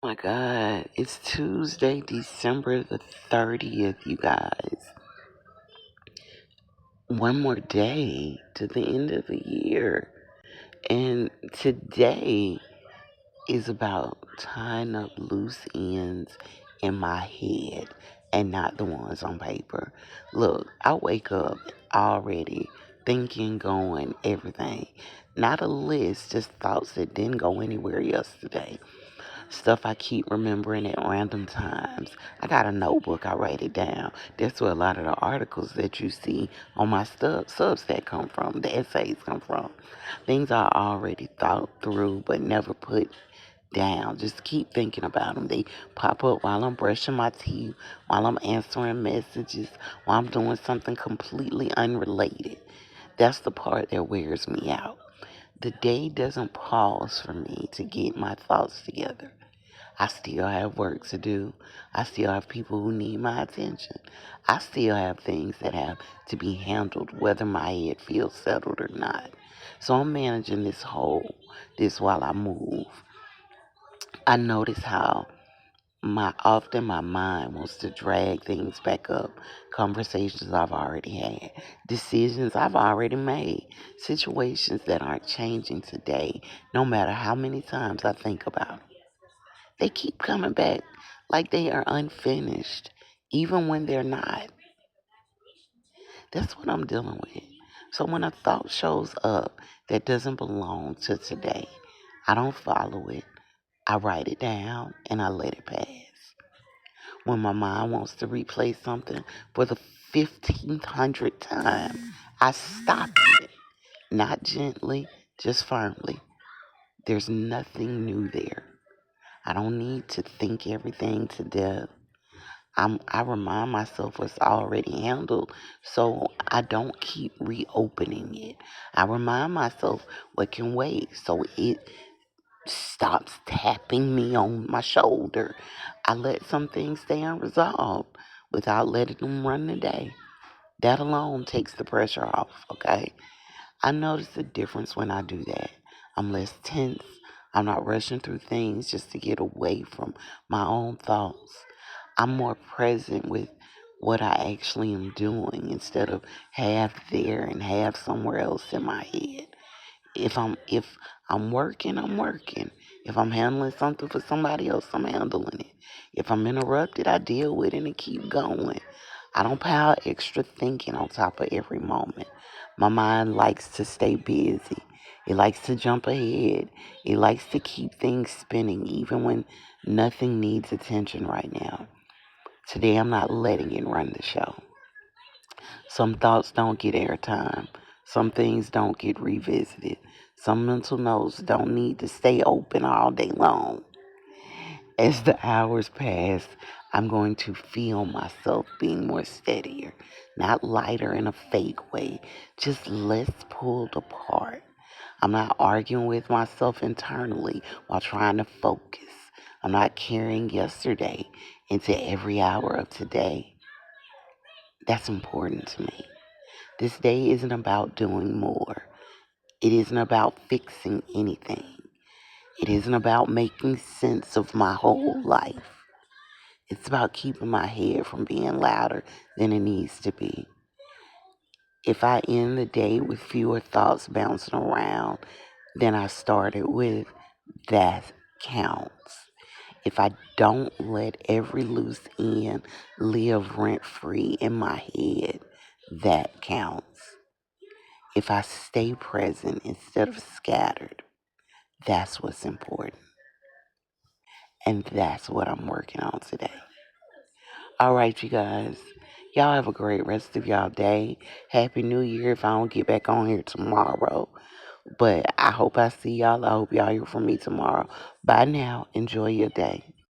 My God, it's Tuesday, December the 30th, you guys. One more day to the end of the year. And today is about tying up loose ends in my head and not the ones on paper. Look, I wake up already thinking, going, everything. Not a list, just thoughts that didn't go anywhere yesterday. Stuff I keep remembering at random times. I got a notebook, I write it down. That's where a lot of the articles that you see on my Substack come from, the essays come from. Things I already thought through but never put down. Just keep thinking about them. They pop up while I'm brushing my teeth, while I'm answering messages, while I'm doing something completely unrelated. That's the part that wears me out. The day doesn't pause for me to get my thoughts together. I still have work to do. I still have people who need my attention. I still have things that have to be handled whether my head feels settled or not. So I'm managing this while I move. I notice how my mind wants to drag things back up. Conversations I've already had, decisions I've already made, situations that aren't changing today, no matter how many times I think about them. They keep coming back like they are unfinished, even when they're not. That's what I'm dealing with. So when a thought shows up that doesn't belong to today, I don't follow it. I write it down and I let it pass. When my mind wants to replay something for the 1500th time, I stop it. Not gently, just firmly. There's nothing new there. I don't need to think everything to death. I remind myself what's already handled so I don't keep reopening it. I remind myself what can wait so it stops tapping me on my shoulder. I let some things stay unresolved without letting them run the day. That alone takes the pressure off, okay? I notice the difference when I do that. I'm less tense. I'm not rushing through things just to get away from my own thoughts. I'm more present with what I actually am doing instead of half there and half somewhere else in my head. If I'm working, I'm working. If I'm handling something for somebody else, I'm handling it. If I'm interrupted, I deal with it and keep going. I don't pile extra thinking on top of every moment. My mind likes to stay busy. It likes to jump ahead. It likes to keep things spinning even when nothing needs attention right now. Today I'm not letting it run the show. Some thoughts don't get airtime. Some things don't get revisited. Some mental notes don't need to stay open all day long. As the hours pass, I'm going to feel myself being more steadier, not lighter in a fake way, just less pulled apart. I'm not arguing with myself internally while trying to focus. I'm not carrying yesterday into every hour of today. That's important to me. This day isn't about doing more. It isn't about fixing anything. It isn't about making sense of my whole life. It's about keeping my head from being louder than it needs to be. If I end the day with fewer thoughts bouncing around than I started with, that counts. If I don't let every loose end live rent free in my head, that counts. If I stay present instead of scattered, that's what's important. And that's what I'm working on today. All right, you guys. Y'all have a great rest of y'all day. Happy New Year if I don't get back on here tomorrow. But I hope I see y'all. I hope y'all hear from me tomorrow. Bye now. Enjoy your day.